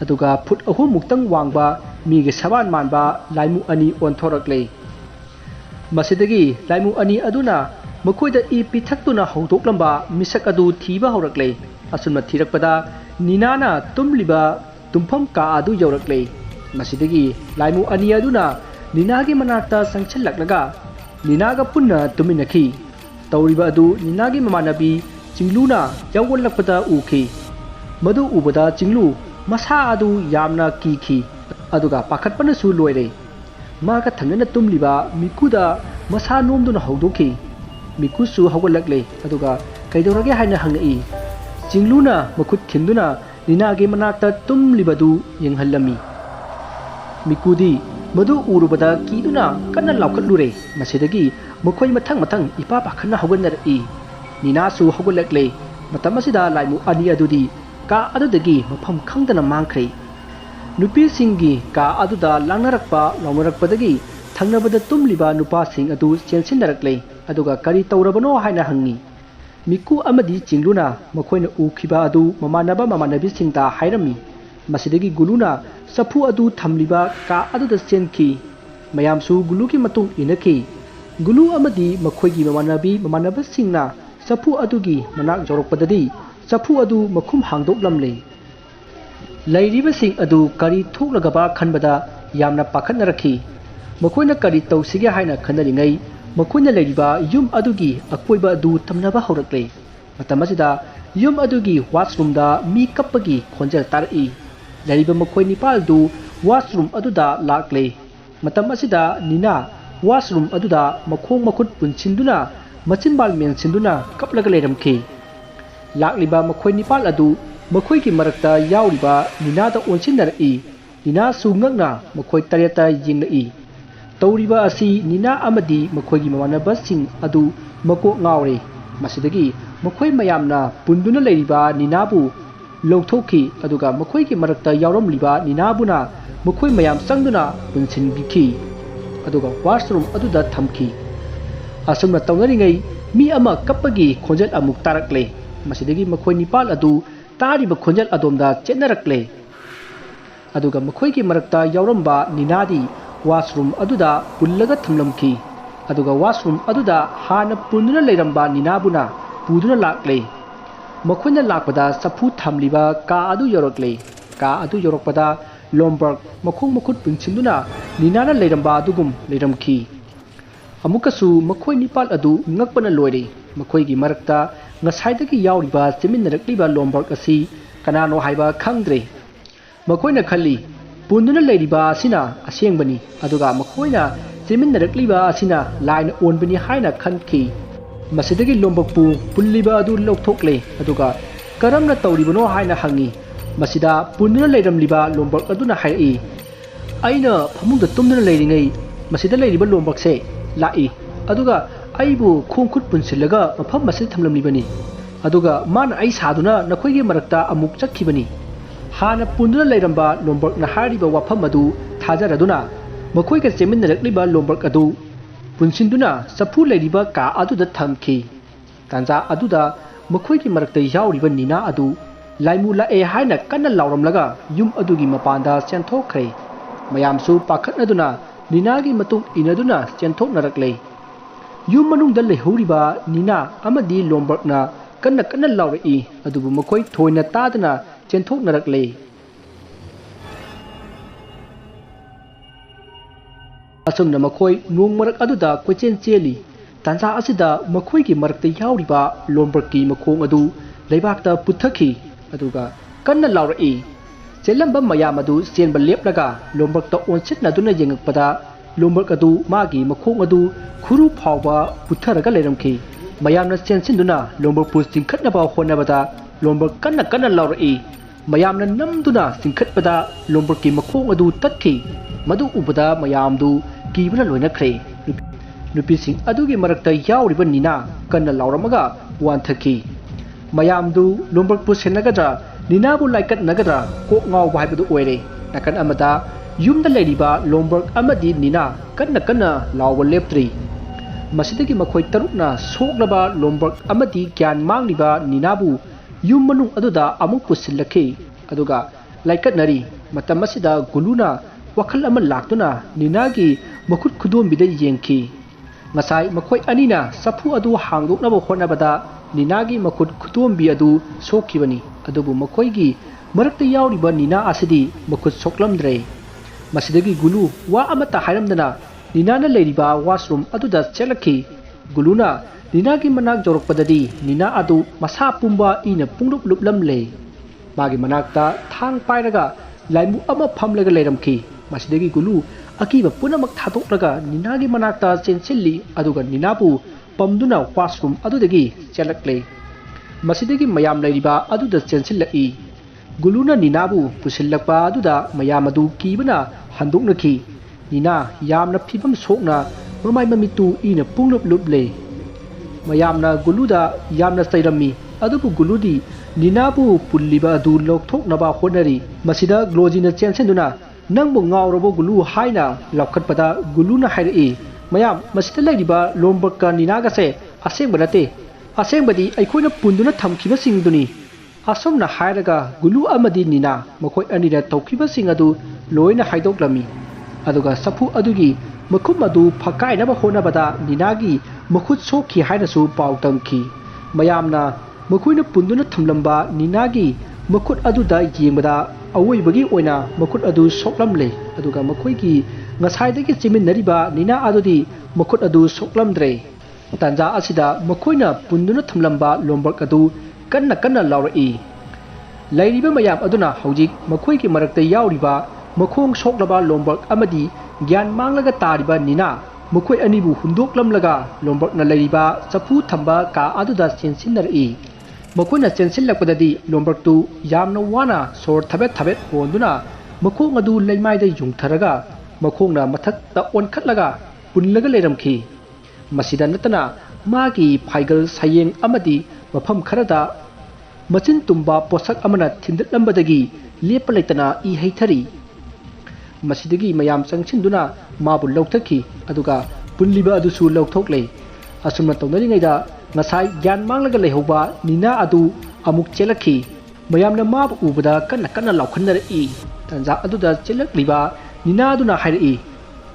ꯑꯗꯨꯒ ꯐꯨꯠ 3 ꯃꯨꯛꯇꯪ ꯋꯥꯡꯕ ꯃꯤꯒꯤ ꯁꯕꯥꯟ ꯃꯥꯟꯕ ꯂꯥꯏꯃꯨ 2 ꯑꯣꯟꯊꯣꯔꯛꯂꯦ꯫ ꯃꯁꯤꯗꯒꯤ ꯂꯥꯏꯃꯨ 2 ꯑꯗꯨꯅ ꯃꯈꯣꯏꯗ ꯏ ꯄꯤꯊꯛꯇꯨꯅ ꯍꯧꯗꯣꯛꯂꯝꯕ ꯃꯤꯁꯛ ꯑꯗꯨ ꯊꯤꯕ ꯍꯧꯔꯛꯂꯦ꯫ ꯑꯁꯨꯝꯅ ꯊꯤꯔꯛꯄꯗ ꯅꯤꯅꯥꯅ ꯇꯨꯝꯂꯤꯕ ꯇꯨꯝꯐꯝ ꯀꯥ ꯑꯗꯨ ꯌꯧꯔꯛꯂꯦ꯫ ꯃꯁꯤꯗꯒꯤ ꯂꯥꯏꯃꯨ 2 ꯑꯗꯨꯅ ꯅꯤꯅꯥꯒꯤ ꯃꯅꯥꯛꯇ ꯆꯪꯁꯤꯜꯂꯛꯂꯒ ꯅꯤꯅꯥꯒ ꯄꯨꯟꯅ ꯇꯨꯃꯤꯟꯅꯈꯤ꯫ तौरीबा अदु निनागी ममानबी चिंगलूना यावलकपदा उखी मदु उबदा चिंगलू मसा अदु यामना कीखी अदुगा पाखतपनसु लोइरे मागा थंगना तुमलिबा मिकुदा मसा नोमदुना हौदोखी मिकुसु हौगलकले अदुगा कैदौरगे हाइना हंगई चिंगलूना मखुत खिंदुना निनागे मनाक्ता तुमलिबदु यंगहल्लमी मिकुदी मदु उरुबदा कीदुना कन्ना लाउखतलुरे मसेदगी मखोय मथंग मथंग इपा पाखना हौगनरई निनासु हौगलकले मतमसिदा लाइमु अनि अदुदी का अदुदगी मफम खंगदना मांखरे नुपीसिंगी का अदुदा लांगनरकपा लाउनरकपदगी थंगनबदा तुमलिबा नुपासिंग अदु चेनसिनरकले अदुगा करी तौरबनो हाइना हंगी मिकु अमदी चिंगलुना मखोयना उखिबा अदु ममानबा ममानबिसिंगदा हाइरमी मसिदगी गुलुना सफु अदु थमलिबा का अदुदा चेनखी मयामसु गुलुकी मतुंग इनखी गुलु अमदी मखोयगी ममानबी ममानबसिंगना सफु अदुगी मनाक जौरकपददी सफु अदु मखुम हांगदोकलमले लैरिबसिंग अदु करी थोकलगबा खनबदा यामना पाखनरखी मखोयना करी तौसिगे हाइना खनरिङै मखोयना लैरिबा युम अदुगी अकोइबा अदु तमनबा हौरकले मतमसिदा युम अदुगी वाशरूमदा मी कप्पगी खोंजल तारई लैरिबा मखोय निपालदु वाशरूम अदुदा लाक्ले मतमसिदा निना वाशरूम अदुदा मखोंग मखुत पुनसिंदुना मचिनबाल मेनसिंदुना कपलगा लेरमखी लाक्लिबा मखोय निपाल अदु मखोयगी मरकता यावरिबा निनादा ओनसिनरई निना सुंगंगना मखोय तरेता यिंगई तौरिबा असी निना अमदी मखोयगी ममानबसिंग अदु मको ngaure मसिदगी मखोय मयामना पुंदुना लेरिबा निनाबु लौथोखी अदुगा मखोयगी मरकता यावरमलिबा निनाबुना मखोय मयाम संगदुना पुनसिनबिखी अदुगा वाशरूम अदुदा थमखी असुमना तौनरिङै मी अमा कप्पगी खोंजल अमुक तारकले मसिदगी मखोय निपाल अदु तारिबा खोंजल अदोमदा चेनरकले अदुगा मखोयगी मरकता यावरमबा निनादी वाशरूम अदुदा पुल्लगा थमलमखी अदुगा वाशरूम अदुदा हाना पुंदुना लेरंबा निनाबुना पुदुना लाक्ले मखोयना लाकपदा सफु थमलिबा का अदु यौरकले का अदु यौरकपदा लोमबर्ग मखोंग मखुत पुंसिंदुना निनाना लेरंबा अदुगुम लेरमखी अमुकसु मखोय निपाल अदु ngakpana loire मखोयगी मरकता ngasaiदगी यावरिबा चेमिनरकलिबा लोमबर्ग असि कनानो हाइबा खंगद्रे मखोयना खल्ली पुंदुना लेरिबा असिना असेंगबनी अदुगा मखोयना चेमिनरकलिबा असिना लाइन ओनबनी हाइना खनखी मसिदगी लोमबकपु पुल्लिबा अदु लौथोकले अदुगा करमना तौरिबनो हाइना हंगी मसिदा पुंदुना लेरमलिबा लोमबक अदुना हाइई अइना फमुंदा तुमदुना लेरिङै मसिदा लेरिबा लोमबकसे लाइ अदुगा अइबु खोंखुत पुनसिलगा मफम मसिद थमलमलिबनी अदुगा मान अइ सादुना नखोयगी मरकता अमुक चखिबनी हाना पुंदुना लेरंबा लोमबर्गना हारिबा वाफम अदु थाजरदुना मखोयगा चेमिनरकलिबा लोमबर्ग अदु पुनसिंदुना सफु लेरिबा का अदुदा थमखी तांजा अदुदा मखोयगी मरकता यावरिबा निना अदु लाइमु लाए हाइना कन्ना लाउरमलगा युम अदुगी मपांदा चेंथोखरे मयामसु पाखतनदुना निनागी मतुंग इनदुना चेंथोकनरकले युम मनुंगदा लेहौरिबा निना अमदी लोमबर्गना कन्ना कन्ना लाउरई अदुबु मखोय थोयना तादना चेंथोकनरकले असुमना मखोय नोंगमरक अदुदा कोचेन चेली तांजा असिदा मखोयगी मरकता यावरिबा लोमबर्गकी मखोंग अदु लेबाकता पुथखी अदुगा कन्ना लाउरई चेलंबा मयाम अदु चेनबा लेपलगा लोमबर्गता ओनसिटनदुना येंगकपदा लोमबर्ग अदु मागी मखोंग अदु खुरु फावबा पुथरगा लेरमखी मयामना चेनसिनदुना लोमबर्ग पु चिंखतनबा होनबदा लोमबर्ग कन्ना कन्ना लाउरई मयामना नमदुना चिंखतपदा लोमबर्गकी मखोंग अदु तत्खी मदु उबदा मयामदु कीबना लोइनखरे नुपीसिंग अदुगी मरकता यावरिबा निना कन्ना लाउरमगा वानथकी मयामदु लोमबर्ग पु सेनगदरा निनाबु लाइकत नगदरा कोक ngau हाइबदु ओइरे नकन अमदा युमदा लेरिबा लोमबर्ग अमदी निना कन्ना कन्ना लाउबा लेप्त्री मसिदगी मखोय तरुकना सोकलबा लोमबर्ग अमदी ज्ञान मांगलिबा निनाबु युम मनुंग अदुदा अमुक पुसिलखी अदुगा लाइकतनरी मतमसिदा गुलुना वखल अमा लाक्तुना निनागी मखुत खुदोमबिदा येंखी ngasai makhoi anina safu adu hangdoknaba honabada ninagi makhut khutombi adu sokhibani adubu makhoi gi marakta yawriba nina asidi makhut soklamdre masidagi gulu wa amata hairamdana ninana leiriba washroom aduda chelakhi Guluna Nina ki manak jorok padadi Nina adu masa pumba ina punglup luplam le Magi manakta thang pairaga Laimu ama phamlaga leiramki Masidagi Gulu akiba punamak thatokraga Nina ki manakta chensilli aduga Nina pu pamduna washroom adudagi chelakle Masidagi mayam leiriba aduda chensilai Guluna Nina bu pusillakpa aduda mayam adu kibana handuknaki Nina yamna phibam sokna mamai mamitu ina punglup luple Mayamna Guluda yamna sairami adubu Guludi Nina bu pulliba adu lokthoknaba honari masida glojina chensenduna nangbu ngawrabo Gulu haina lakhatpada Guluna hairi mayam masida lairiba lombaka Nina gase asengba nate asengbadi aikhoina punduna thamkhiba singduni asomna hairaga Gulu amadi Nina makoi anira tawkhiba sing adu loina haidoklami aduga sapu adugi makhum adu phakainaba honabada Ninagi makhut sokhi hainasu pautamki mayamna makhoina punduna thamlamba Ninagi makhut aduda yengbada awoibagi oina makhut adu soklamle aduga makhoigi ngasaidagi chiminariba Nina adudi makhut adu soklamdre tanja asida makhoina punduna thamlamba lombak adu kanna laurai lairiba mayam aduna hojik makhoigi marakta yauriba makhong soklaba lombak amadi gyan manglaga tariba Nina Mukhoi anibu hundoklamlaga lombakna leiriba chafu thamba ka aduda chensinnari makhoi chensilakpadadi lombaktu yamna wana sor thabet honduna makhong adu leimaida yungtharaga makhongna mathakta onkhatlaga punlaga leiramki masida natana magi phaigal sayeng amadi mafam kharada machin tumba posak amana thindlambadagi lepa leitana I heithari Masidagi mayam sangchinduna mabu lauthaki aduga punliba adusu lauthokle asumna tawnaringaida ngasai gyan manglaga lehoba Nina adu amuk chelakhi mayamna mabu ubada kanna laukhanari tanja aduda chelakliba Nina aduna hairi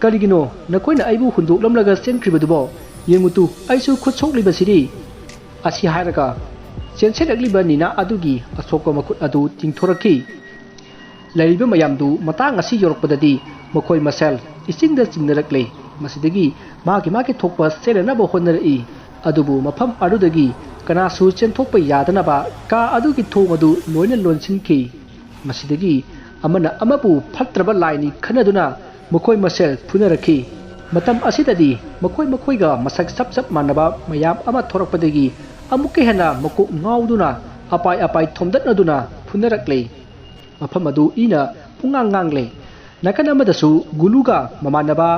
karigino nakoina aibu hundoklamlaga senkhribadubo yengutu aisu khutsokliba siri asi hairaga chenselakliba Nina adugi asokwa makut adu tingthoraki Lairiba mayamdu matang asi yorokpadadi makhoi masel isingda chingnarakle masidagi magi thokpa serenaba honari adubu mafam adudagi kanasu chenthokpa yadanaba ka adugi thongadu loina lonsinki masidagi amana amabu phatraba laini khanaduna makhoi masel phunaraki matam asidadi makhoiga masak sap manaba mayam ama thorakpadagi amuke hena makuk ngauduna apai thomdatnaduna phunarakle mafam adu ina pungangangle nakanamadasu Guluga mamanaba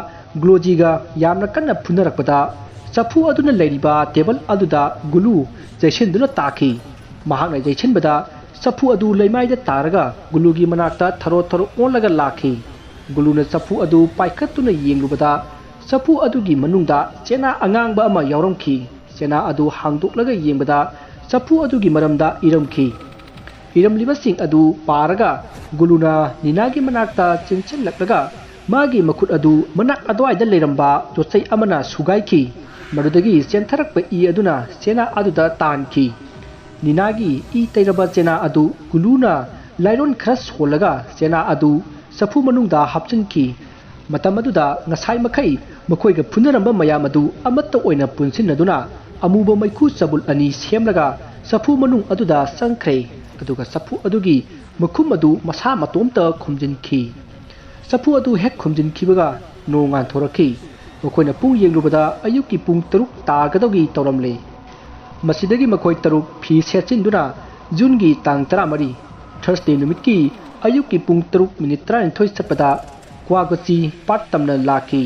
Glojiga yamna kanna phunarakpada chafu aduna leiriba table aduda Gulu jaisenduna taki mahakna jaisenbada chafu adu leimaida taraga Gulugi manakta tharo onlaga lakhi Guluna chafu adu paikhatuna yenglubada chafu adugi manungda chena angangba ama yauromki chena adu hangdoklaga yengbada chafu adugi maramda iramki Iramlibasing adu paraga Guluna Ninagi manakta chensillaklaga magi makhut adu manak adwaida leiramba jotsai amana sugaiki madudagi chentharakpa I aduna chena aduda tanki Ninagi I teiraba chena adu Guluna lairon khras holaga chena adu safu manungda hapchinki matam aduda ngasai makhai makhoiga phunaramba mayam adu amatta oina punsinaduna amuba maikhu chabul ani semlaga safu manung aduda sangkhre aduga safu adugi makhum adu masa matomta khumjinki safu adu hek khumjinkibaga nongan thorakhi makhoina pung yenglubada ayuki pung 3 tagadogi tawramle masidagi makhoi 3 phi sechinduna jungi tang 13 Thursday numitki ayuki pung 3 minute 38 chappada kwagachi pattamna laki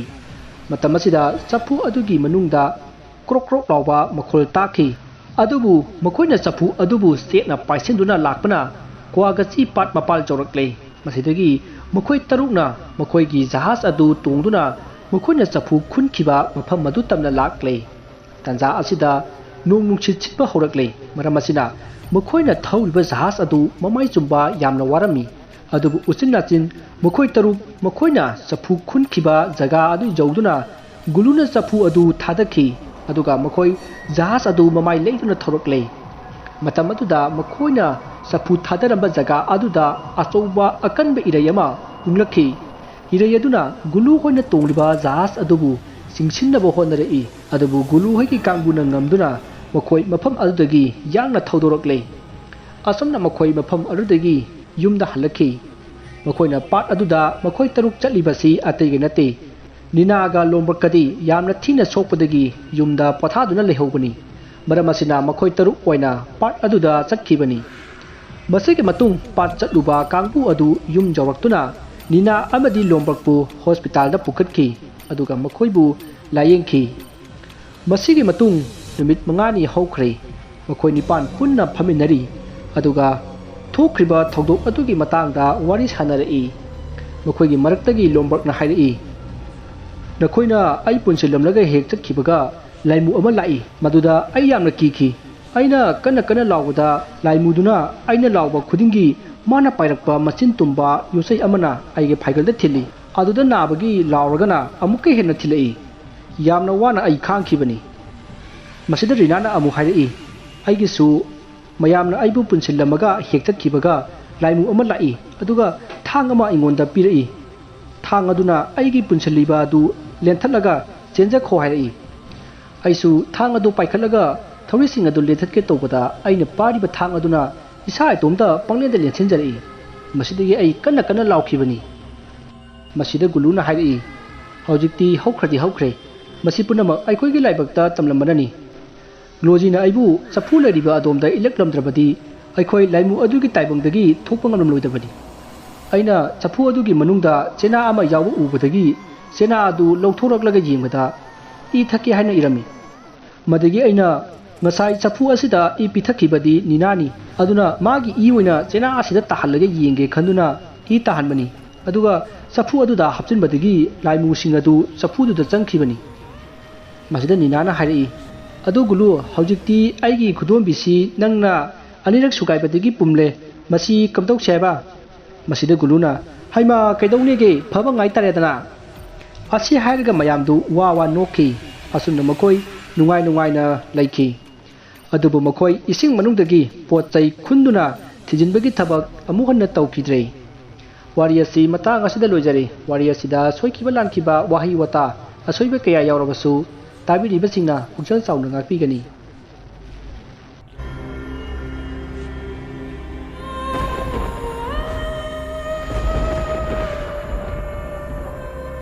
matamasida safu adugi manungda krok lawba makhol takhi adubu makhoina chafu adubu setna paisenduna lakpana kwagachi pat mapal chawrakle masidagi makhoi tarukna makhoigi jahaz adu tongduna makhoina chafu khunkiba mafam madu tamna lakle tanja asida nong nungchit chitba horakle maramasina makhoina thauliba jahaz adu mamai chumba yamna warami adubu usinnachin makhoi taruk makhoina chafu khunkiba jaga adu jawduna Guluna chafu adu thadaki aduga makhoi jahaz adu mamai leiduna thorakle matam aduda makhoina chafu thadaramba jaga aduda achouba akanba irayama unglakhi irayaduna Gulu hoina tongliba jahaz adubu singsinnaba honarei ꯑꯗꯨꯕꯨ ꯒꯨꯂꯨ ꯍꯣꯏꯒꯤ ꯀꯥꯡꯕꯨꯅ ꯉꯝꯗꯨꯅ ꯃꯈꯣꯏ ꯃꯐꯝ ꯑꯗꯨꯗꯒꯤ ꯌꯥꯡꯅ ꯊꯧꯗꯣꯔꯛꯂꯦ꯫ ꯑꯁꯨꯝꯅ ꯃꯈꯣꯏ ꯃꯐꯝ ꯑꯗꯨꯗꯒꯤ ꯌꯨꯝꯗ ꯍꯜꯂꯛꯈꯤ꯫ ꯃꯈꯣꯏꯅ ꯄꯥꯠ ꯑꯗꯨꯗ ꯃꯈꯣꯏ 6 ꯆꯠꯂꯤꯕꯁꯤ ꯑꯇꯩꯒ ꯅꯠꯇꯦ, ꯅꯤꯅꯥꯒ ꯂꯣꯝꯕ꯭ꯔꯛꯀꯗꯤ ꯌꯥꯝꯅ ꯊꯤꯅ ꯁꯣꯛꯄꯗꯒꯤ ꯌꯨꯝꯗ ꯄꯣꯊꯥꯗꯨꯅ ꯂꯩꯍꯧꯕꯅꯤ꯫ ꯃꯔꯝ ꯑꯁꯤꯅ ꯃꯈꯣꯏ 6 ꯑꯣꯏꯅ ꯄꯥꯠ ꯑꯗꯨꯗ ꯆꯠꯈꯤꯕꯅꯤ꯫ ꯃꯁꯤꯒꯤ ꯃꯇꯨꯡ ꯄꯥꯠ ꯆꯠꯂꯨꯕ ꯀꯥꯡꯕꯨ ꯑꯗꯨ ꯌꯨꯝ ꯌꯧꯔꯛꯇꯨꯅ ꯅꯤꯅꯥ ꯑꯃꯗꯤ ꯂꯣꯝꯕ꯭ꯔꯛꯄꯨ ꯍꯣꯁꯄꯤꯇꯥꯜꯗ ꯄꯨꯈꯠꯈꯤ ꯑꯗꯨꯒ ꯃꯈꯣꯏꯕꯨ ꯂꯥꯌꯦꯡꯈꯤ꯫ ꯃꯁꯤꯒꯤ ꯃꯇꯨꯡ ꯅꯨꯃꯤꯠ 5ꯅꯤ ꯍꯧꯈ꯭ꯔꯦ꯫ ꯃꯈꯣꯏ 9 ꯄꯨꯟꯅ ꯐꯝꯃꯤꯟꯅꯔꯤ ꯑꯗꯨꯒ ꯊꯣꯛꯈ꯭ꯔꯤꯕ ꯊꯧꯗꯣꯛ ꯑꯗꯨꯒꯤ ꯃꯇꯥꯡꯗ ꯋꯥꯔꯤ ꯁꯥꯅꯔꯛꯏ꯫ ꯃꯈꯣꯏꯒꯤ ꯃꯔꯛꯇꯒꯤ ꯂꯣꯝꯕ꯭ꯔꯛꯅ ꯍꯥꯏꯔꯛꯏ, "ꯅꯈꯣꯏꯅ ꯑꯩ ꯄꯨꯟꯁꯤꯜꯂꯝꯂꯒ ꯍꯦꯛ ꯆꯠꯈꯤꯕꯒ ꯂꯥꯏꯃꯨ ꯑꯃ ꯂꯥꯛꯏ, ꯃꯗꯨꯗ ꯑꯩ ꯌꯥꯝꯅ ꯀꯤꯈꯤ꯫ ꯑꯩꯅ ꯀꯟꯅ ꯀꯟꯅ ꯂꯥꯎꯕꯗ ꯂꯥꯏꯃꯨꯗꯨꯅ ꯑꯩꯅ ꯂꯥꯎꯕ ꯈꯨꯗꯤꯡꯒꯤ ꯃꯥꯅ ꯄꯥꯏꯔꯛꯄ ꯃꯆꯤꯟ ꯇꯨꯝꯕ ꯌꯣꯠꯆꯩ ꯑꯃꯅ ꯑꯩꯒꯤ ꯐꯥꯏꯒꯜꯗ ꯊꯤꯜꯂꯤ꯫ ꯑꯗꯨꯗ ꯅꯥꯕꯒꯤ ꯂꯥꯎꯔꯒꯅ ꯑꯃꯨꯛꯀ ꯍꯦꯟꯅ ꯊꯤꯜꯂꯛꯏ꯫ ꯌꯥꯝꯅ ꯋꯥꯅ ꯑꯩ ꯈꯥꯡꯈꯤꯕꯅꯤ"꯫ ꯃꯁꯤꯗ ꯔꯤꯅꯥꯅ ꯑꯃꯨꯛ ꯍꯥꯏꯔꯛꯏ, "ꯑꯩꯒꯤꯁꯨ ꯃꯌꯥꯝꯅ ꯑꯩꯕꯨ ꯄꯨꯟꯁꯤꯜꯂꯝꯃꯒ ꯍꯦꯛ ꯆꯠꯈꯤꯕꯒ ꯂꯥꯏꯃꯨ ꯑꯃ ꯂꯥꯛꯏ ꯑꯗꯨꯒ ꯊꯥꯡ ꯑꯃ ꯑꯩꯉꯣꯟꯗ ꯄꯤꯔꯛꯏ꯫ ꯊꯥꯡ ꯑꯗꯨꯅ ꯑꯩꯒꯤ ꯄꯨꯟꯁꯤꯜꯂꯤꯕ ꯑꯗꯨ ꯂꯦꯟꯊꯠꯂꯒ ꯆꯦꯟꯖꯈꯣ ꯍꯥꯏꯔꯛꯏ꯫ ꯑꯩꯁꯨ ꯊꯥꯡ ꯑꯗꯨ ꯄꯥꯏꯈꯠꯂꯒ ꯊꯧꯔꯤꯁꯤꯡ ꯑꯗꯨ ꯂꯦꯟꯊꯠꯀꯦ ꯇꯧꯕꯗ ꯑꯩꯅ ꯄꯥꯏꯔꯤꯕ ꯊꯥꯡ ꯑꯗꯨꯅ ꯏꯁꯥ ꯏꯇꯣꯝꯇ ꯄꯪꯂꯦꯟꯗ ꯂꯦꯟꯁꯤꯟꯖꯔꯛꯏ꯫ ꯃꯁꯤꯗꯒꯤ ꯑꯩ ꯀꯟꯅ ꯀꯟꯅ ꯂꯥꯎꯈꯤꯕꯅꯤ"꯫ ꯃꯁꯤꯗ ꯒꯨꯂꯨꯅ ꯍꯥꯏꯔꯛꯏ, "ꯍꯧꯖꯤꯛꯇꯤ ꯍꯧꯈ꯭ꯔꯗꯤ ꯍꯧꯈ꯭ꯔꯦ, ꯃꯁꯤ ꯄꯨꯝꯅꯃꯛ ꯑꯩꯈꯣꯏꯒꯤ ꯂꯥꯏꯕꯛꯇ ꯇꯝꯂꯝꯕꯅꯅꯤ꯫ ꯒ꯭ꯂꯣꯖꯤꯅ ꯑꯩꯕꯨ ꯆꯐꯨ ꯂꯩꯔꯤꯕ ꯑꯗꯣꯝꯗ ꯏꯜꯂꯛꯂꯝꯗ꯭ꯔꯕꯗꯤ ꯑꯩꯈꯣꯏ ꯂꯥꯏꯃꯨ ꯑꯗꯨꯒꯤ ꯇꯥꯏꯕꯪꯗꯒꯤ ꯊꯣꯛꯄ ꯉꯝꯂꯝꯂꯣꯏꯗꯕꯅꯤ꯫ ꯑꯩꯅ ꯆꯐꯨ ꯑꯗꯨꯒꯤ ꯃꯅꯨꯡꯗ ꯆꯦꯅꯥ ꯑꯃ ꯌꯥꯎꯕ ꯎꯕꯗꯒꯤ ꯆꯦꯅꯥ ꯑꯗꯨ ꯂꯧꯊꯣꯔꯛꯂꯒ ꯌꯦꯡꯕꯗ ꯏ ꯊꯛꯀꯦ ꯍꯥꯏꯅ ꯏꯔꯝꯃꯤ꯫ ꯃꯗꯒꯤ ꯑꯩꯅ ꯉꯁꯥꯏ ꯆꯐꯨ ꯑꯁꯤꯗ ꯏ ꯄꯤꯊꯛꯈꯤꯕꯗꯤ ꯅꯤꯅꯥꯅꯤ, ꯑꯗꯨꯅ ꯃꯥꯒꯤ ꯏ ꯑꯣꯏꯅ ꯆꯦꯅꯥ ꯑꯁꯤꯗ ꯇꯥꯍꯜꯂꯒ ꯌꯦꯡꯒꯦ ꯈꯟꯗꯨꯅ ꯏ ꯇꯥꯍꯟꯕꯅꯤ, ꯑꯗꯨꯒ ꯆꯐꯨ ꯑꯗꯨꯗ ꯍꯥꯞꯆꯤꯟꯕꯗꯒꯤ ꯂꯥꯏꯃꯨꯁꯤꯡ ꯑꯗꯨ ꯆꯐꯨꯗꯨꯗ ꯆꯪꯈꯤꯕꯅꯤ"꯫ ꯃꯁꯤꯗ ꯅꯤꯅꯥꯅ ꯍꯥꯏꯔꯛꯏ, "ꯑꯗꯨ ꯒꯨꯂꯨ, ꯍꯧꯖꯤꯛꯇꯤ ꯑꯩꯒꯤ ꯈꯨꯗꯣꯝꯕꯤꯁꯤ ꯅꯪꯅ ꯑꯅꯤꯔꯛ ꯁꯨꯒꯥꯏꯕꯗꯒꯤ ꯄꯨꯝꯂꯦ, ꯃꯁꯤ ꯀꯝꯗꯧꯁꯦ ꯍꯥꯏꯕ"꯫ ꯃꯁꯤꯗ ꯒꯨꯂꯨꯅ, "ꯍꯩꯃꯥ ꯀꯩꯗꯧꯅꯦꯒꯦ, ꯐꯕ ꯉꯥꯏꯇꯥꯔꯦꯗꯅ"꯫ ꯑꯁꯤ ꯍꯥꯏꯔꯒ ꯃꯌꯥꯝꯗꯨ ꯋꯥ ꯋꯥ ꯅꯣꯛꯈꯤ꯫ ꯑꯁꯨꯝꯅ ꯃꯈꯣꯏ ꯅꯨꯡꯉꯥꯏ ꯅꯨꯡꯉꯥꯏꯅ ꯂꯩꯈꯤ꯫ ꯑꯗꯨꯕꯨ ꯃꯈꯣꯏ ꯏꯁꯤꯡ ꯃꯅꯨꯡꯗꯒꯤ ꯄꯣꯠ ꯆꯩ ꯈꯨꯟꯗꯨꯅ ꯊꯤꯖꯤꯟꯕꯒꯤ ꯊꯕꯛ ꯑꯃꯨꯛ ꯍꯟꯅ ꯇꯧꯈꯤꯗ꯭ꯔꯦ꯫ ꯋꯥꯔꯤ ꯑꯁꯤ ꯃꯇꯥꯡ ꯑꯁꯤꯗ ꯂꯣꯏꯖꯔꯦ꯫ ꯋꯥꯔꯤ ꯑꯁꯤꯗ ꯁꯣꯏꯈꯤꯕ ꯂꯥꯟꯈꯤꯕ ꯋꯥꯍꯩ ꯋꯥꯇꯥ ꯑꯁꯣꯏꯕ ꯀꯌꯥ ꯌꯥꯎꯔꯕꯁꯨ ꯇꯥꯕꯤꯔꯤꯕꯁꯤꯡꯅ ꯄꯨꯛꯆꯦꯜ ꯆꯥꯎꯅ ꯉꯥꯛꯄꯤꯒꯅꯤ꯫